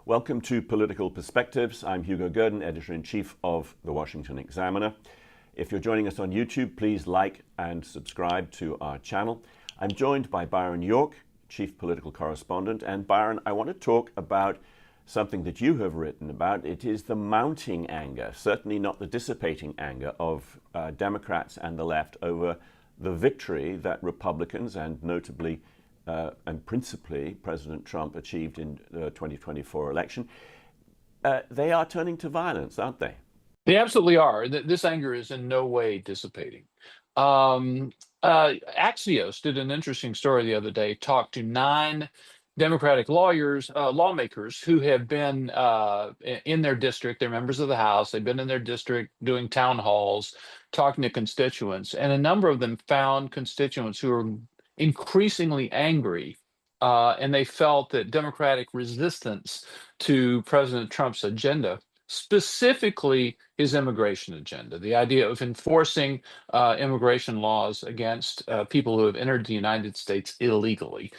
Welcome to Political Perspectives. I'm Hugo Gurdon, Editor-in-Chief of The Washington Examiner. If you're joining us on YouTube, please like and subscribe to our channel. I'm joined by Byron York, Chief Political Correspondent. And Byron, I want to talk about something that you have written about. It is the mounting anger, certainly not the dissipating anger of Democrats and the left over the victory that Republicans and notably and principally President Trump achieved in the 2024 election. They are turning to violence, aren't they? They absolutely are. This anger is in no way dissipating. Axios did an interesting story the other day, talked to 9 Democratic lawmakers who have been in their district. They're members of the House. They've been in their district doing town halls, talking to constituents. And a number of them found constituents who are increasingly angry. And they felt that Democratic resistance to President Trump's agenda, specifically his immigration agenda, the idea of enforcing immigration laws against people who have entered the United States illegally.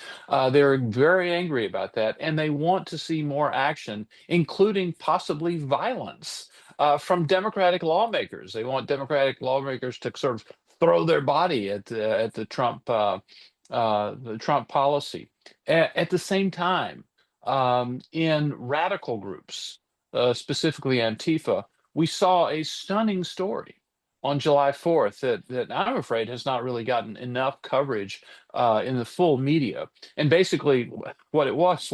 They're very angry about that, and they want to see more action, including possibly violence from Democratic lawmakers. They want Democratic lawmakers to sort of throw their body at the Trump policy. At the same time, in radical groups, specifically Antifa, we saw a stunning story on July 4th that I'm afraid has not really gotten enough coverage in the full media. And basically, what it was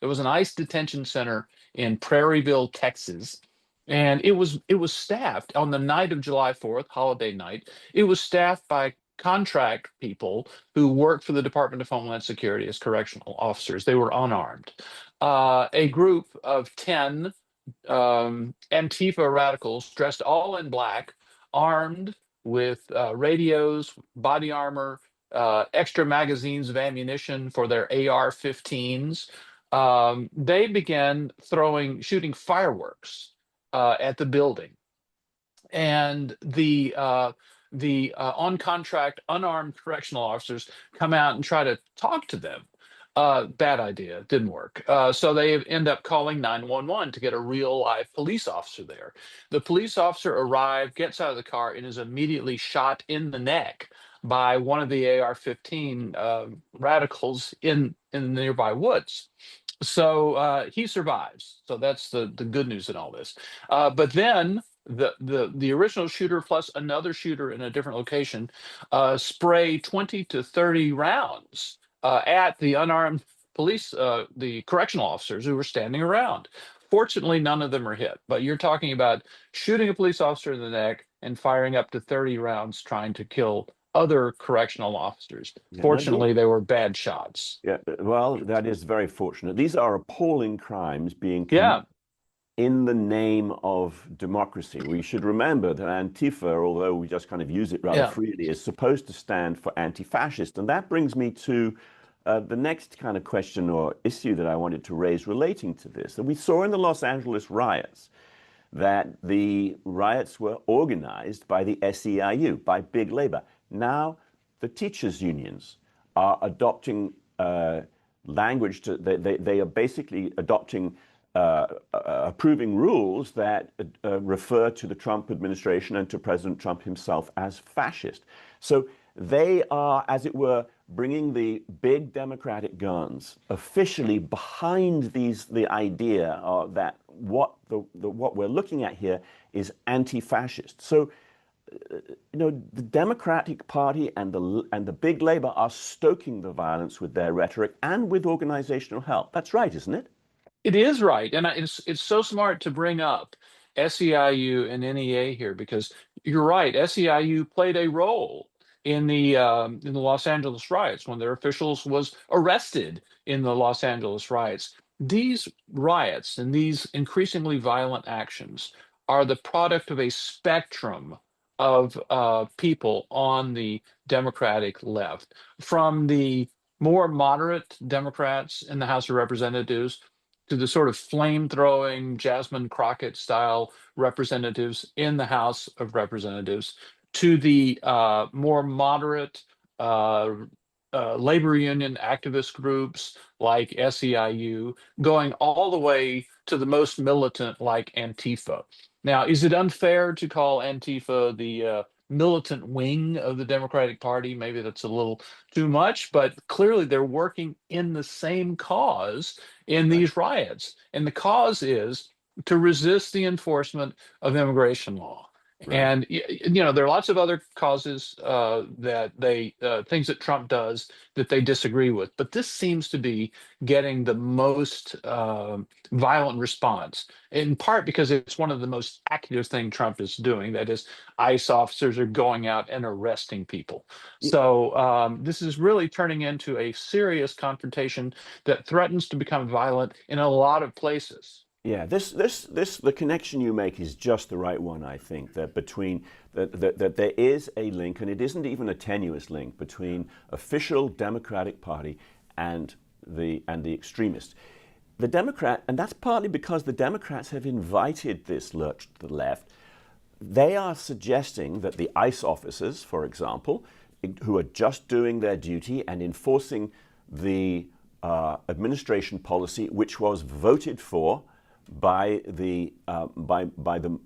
there was an ICE detention center in Prairieville, Texas. And it was staffed on the night of July 4th, holiday night. It was staffed by contract people who worked for the Department of Homeland Security as correctional officers. They were unarmed. A group of 10 Antifa radicals dressed all in black, armed with radios, body armor, extra magazines of ammunition for their AR-15s. They began shooting fireworks at the building. And the on contract unarmed correctional officers come out and try to talk to them. Bad idea, didn't work. So they end up calling 911 to get a real live police officer there. The police officer arrived, gets out of the car, and is immediately shot in the neck by one of the AR-15 radicals in the nearby woods. So he survives. So that's the good news in all this. But then the original shooter plus another shooter in a different location spray 20 to 30 rounds at the unarmed police, the correctional officers who were standing around. Fortunately, none of them are hit. But you're talking about shooting a police officer in the neck and firing up to 30 rounds trying to kill other correctional officers. Yeah, Fortunately, they were bad shots. yeah, well, that is very fortunate. These are appalling crimes being Yeah. committed in the name of democracy. We should remember that Antifa, although we just kind of use it rather Yeah. freely, is supposed to stand for anti-fascist. And that brings me to the next kind of question or issue that I wanted to raise relating to this. That we saw in the Los Angeles riots that the riots were organized by the SEIU, by big labor. Now the teachers' unions are adopting language they are basically adopting approving rules that refer to the Trump administration and to President Trump himself as fascist. So they are, as it were, bringing the big Democratic guns officially behind the idea that what we're looking at here is anti-fascist. So the Democratic Party and the big labor are stoking the violence with their rhetoric and with organizational help. That's right, isn't it? It is right, and it's so smart to bring up SEIU and NEA here because you're right. SEIU played a role in the Los Angeles riots when their officials was arrested in the Los Angeles riots. These riots and these increasingly violent actions are the product of a spectrum of people on the Democratic left, from the more moderate Democrats in the House of Representatives to the sort of flame-throwing Jasmine Crockett style representatives in the House of Representatives, to the more moderate labor union activist groups like SEIU, going all the way to the most militant like Antifa. Now, is it unfair to call Antifa the militant wing of the Democratic Party? Maybe that's a little too much, but clearly they're working in the same cause in Right. these riots. And the cause is to resist the enforcement of immigration law. Right. And there are lots of other causes that they things that Trump does that they disagree with, but this seems to be getting the most violent response. In part because it's one of the most active thing Trump is doing. That is, ICE officers are going out and arresting people. So this is really turning into a serious confrontation that threatens to become violent in a lot of places. Yeah, the connection you make is just the right one, I think, that between that there is a link, and it isn't even a tenuous link, between official Democratic Party and the extremists. The Democrat, and that's partly because the Democrats have invited this lurch to the left. They are suggesting that the ICE officers, for example, who are just doing their duty and enforcing the administration policy, which was voted for by the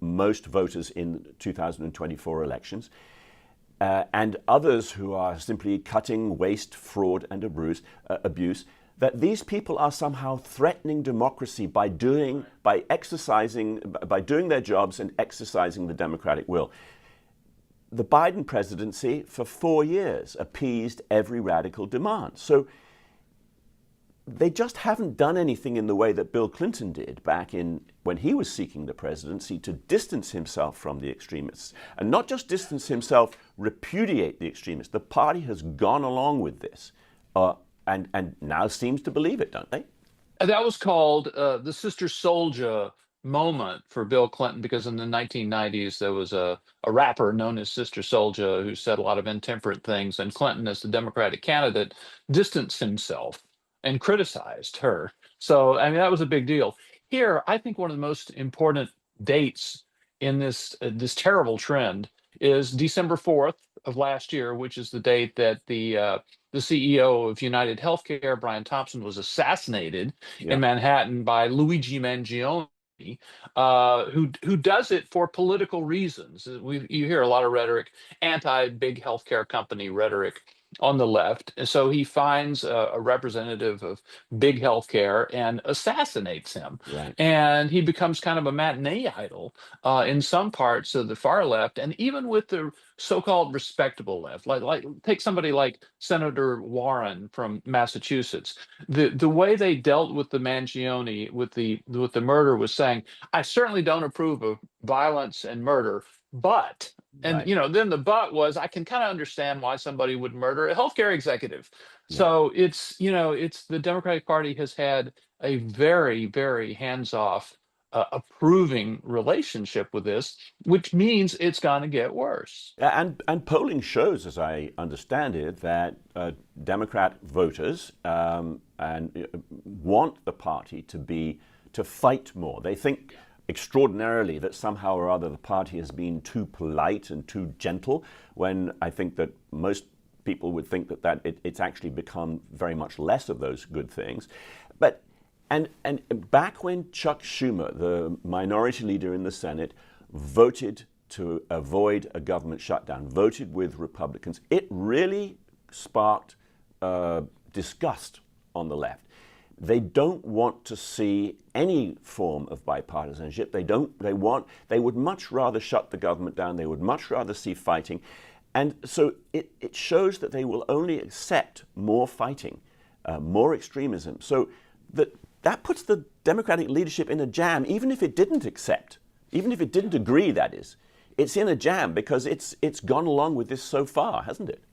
most voters in 2024 elections, and others who are simply cutting waste, fraud, and abuse, that these people are somehow threatening democracy by doing their jobs and exercising the democratic will. The Biden presidency for 4 years appeased every radical demand. So they just haven't done anything in the way that Bill Clinton did back in when he was seeking the presidency to distance himself from the extremists. And not just distance himself, repudiate the extremists. The party has gone along with this and now seems to believe it, don't they? That was called the Sister Soldier moment for Bill Clinton, because in the 1990s there was a rapper known as Sister Soldier who said a lot of intemperate things, and Clinton, as the Democratic candidate, distanced himself and criticized her. So, I mean, that was a big deal. Here, I think one of the most important dates in this terrible trend is December 4th of last year, which is the date that the CEO of United Healthcare, Brian Thompson, was assassinated in Yeah. Manhattan by Luigi Mangione, who does it for political reasons. You hear a lot of rhetoric, anti-big healthcare company rhetoric on the left. And so he finds a representative of big healthcare and assassinates him. Right. And he becomes kind of a matinee idol in some parts of the far left, and even with the so-called respectable left. Like take somebody like Senator Warren from Massachusetts. The way they dealt with the Mangione, with the murder, was saying, I certainly don't approve of violence and murder, but, and Right. then the but was, I can kind of understand why somebody would murder a healthcare executive. Yeah. So it's the Democratic Party has had a very, very hands-off, approving relationship with this, which means it's going to get worse. And polling shows, as I understand it, that Democrat voters want the party to fight more. They think extraordinarily that somehow or other the party has been too polite and too gentle, when I think that most people would think that it's actually become very much less of those good things. But and back when Chuck Schumer, the minority leader in the Senate, voted to avoid a government shutdown, voted with Republicans, it really sparked disgust on the left. They don't want to see any form of bipartisanship. They would much rather shut the government down. They would much rather see fighting. And so it shows that they will only accept more fighting, more extremism. So that puts the Democratic leadership in a jam, even if it didn't accept, even if it didn't agree, that is. It's in a jam because it's gone along with this so far, hasn't it?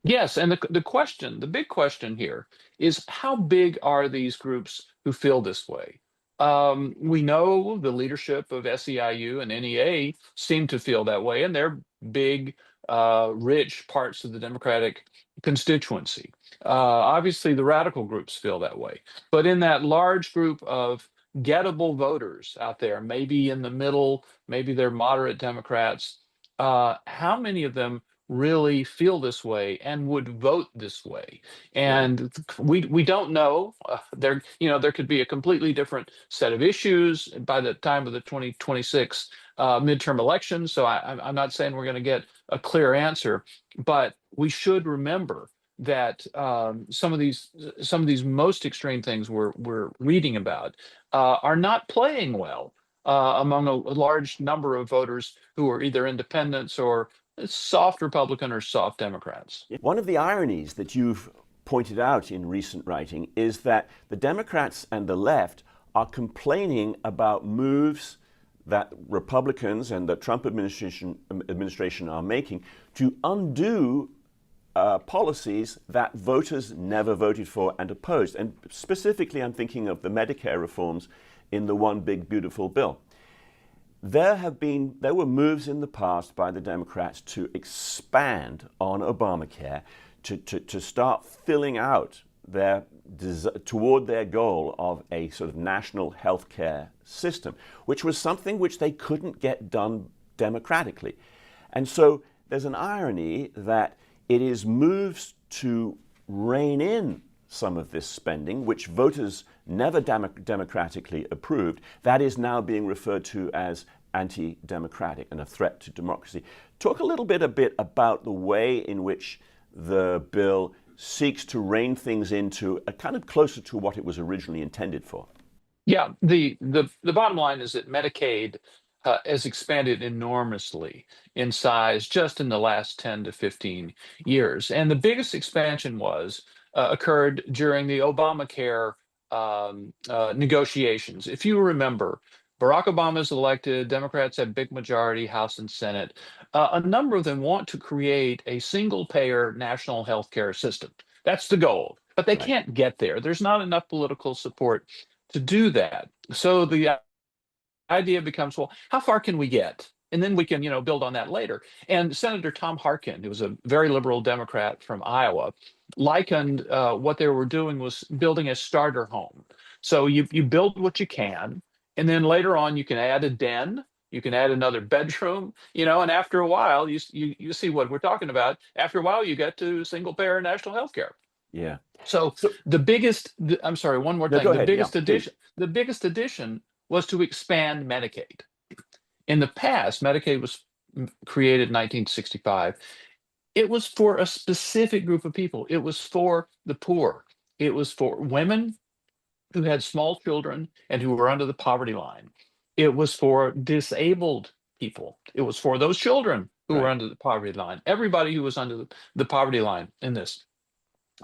Yes, and the big question here is, how big are these groups who feel this way? We know the leadership of SEIU and NEA seem to feel that way, and they're big, rich parts of the Democratic constituency. Obviously, the radical groups feel that way. But in that large group of gettable voters out there, maybe in the middle, maybe they're moderate Democrats, how many of them really feel this way and would vote this way. Right. And we don't know. There could be a completely different set of issues by the time of the 2026 midterm elections. So I'm not saying we're going to get a clear answer, but we should remember that some of these most extreme things we're reading about are not playing well among a large number of voters who are either independents or soft Republican or soft Democrats. One of the ironies that you've pointed out in recent writing is that the Democrats and the left are complaining about moves that Republicans and the Trump administration are making to undo policies that voters never voted for and opposed. And specifically, I'm thinking of the Medicare reforms in the One Big Beautiful Bill. There were moves in the past by the Democrats to expand on Obamacare, to start filling out toward their goal of a sort of national health care system, which was something which they couldn't get done democratically. And so there's an irony that it is moves to rein in some of this spending, which voters never democratically approved, that is now being referred to as anti-democratic and a threat to democracy. Talk a little bit about the way in which the bill seeks to rein things into a kind of closer to what it was originally intended for. Yeah, the bottom line is that Medicaid has expanded enormously in size just in the last 10 to 15 years. And the biggest expansion occurred during the Obamacare negotiations. If you remember, Barack Obama is elected, Democrats have big majority, House and Senate. A number of them want to create a single payer national health care system. That's the goal, but they Right. can't get there. There's not enough political support to do that. So the idea becomes, well, how far can we get? And then we can, build on that later. And Senator Tom Harkin, who was a very liberal Democrat from Iowa, likened what they were doing was building a starter home. So you build what you can, and then later on you can add a den, you can add another bedroom, and after a while you see what we're talking about. After a while you get to single payer national health care. Yeah. So So, I'm sorry, one more no, thing. go ahead. Yeah, please. The biggest addition was to expand Medicaid. In the past, Medicaid was created in 1965. It was for a specific group of people. It was for the poor. It was for women who had small children and who were under the poverty line. It was for disabled people. It was for those children who were Right. under the poverty line. Everybody who was under the poverty line in this.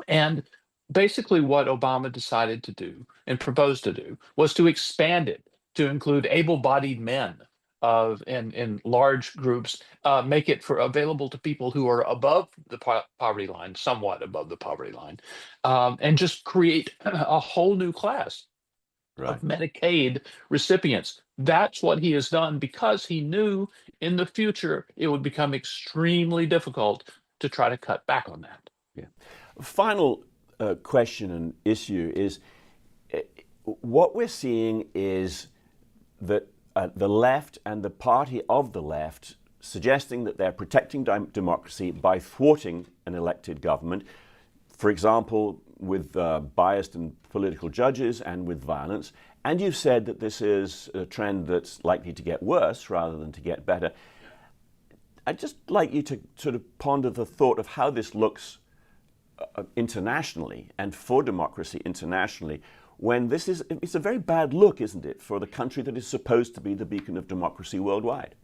And basically, what Obama decided to do and proposed to do was to expand it to include able-bodied men in large groups, make it available to people who are above the poverty line, somewhat above the poverty line, and just create a whole new class Right. of Medicaid recipients. That's what he has done because he knew in the future it would become extremely difficult to try to cut back on that. Yeah. Final question and issue is uh, what we're seeing is that the left and the party of the left suggesting that they're protecting democracy by thwarting an elected government, for example, with biased and political judges and with violence. And you've said that this is a trend that's likely to get worse rather than to get better. I'd just like you to sort of ponder the thought of how this looks internationally and for democracy internationally, when it's a very bad look, isn't it, for the country that is supposed to be the beacon of democracy worldwide?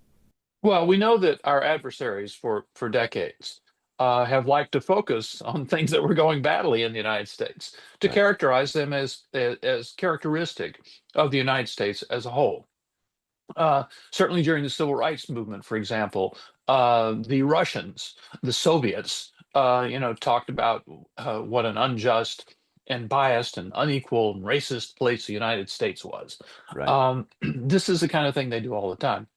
Well, we know that our adversaries for decades have liked to focus on things that were going badly in the United States to Right. characterize them as characteristic of the United States as a whole. Certainly during the civil rights movement, for example, the Russians, the Soviets, talked about what an unjust and biased and unequal and racist place the United States was. Right. This is the kind of thing they do all the time.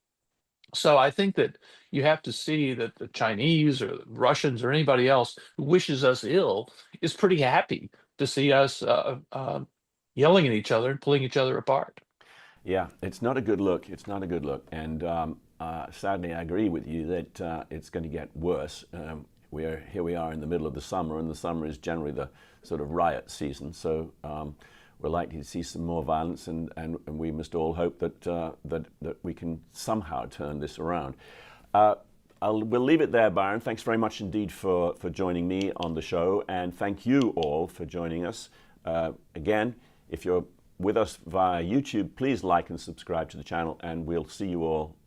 So I think that you have to see that the Chinese or the Russians or anybody else who wishes us ill is pretty happy to see us yelling at each other and pulling each other apart. Yeah, it's not a good look. It's not a good look. And sadly, I agree with you that it's going to get worse. Here we are in the middle of the summer, and the summer is generally the sort of riot season. So we're likely to see some more violence, and we must all hope that that we can somehow turn this around. We'll leave it there, Byron. Thanks very much indeed for joining me on the show, and thank you all for joining us. Again, if you're with us via YouTube, please like and subscribe to the channel, and we'll see you all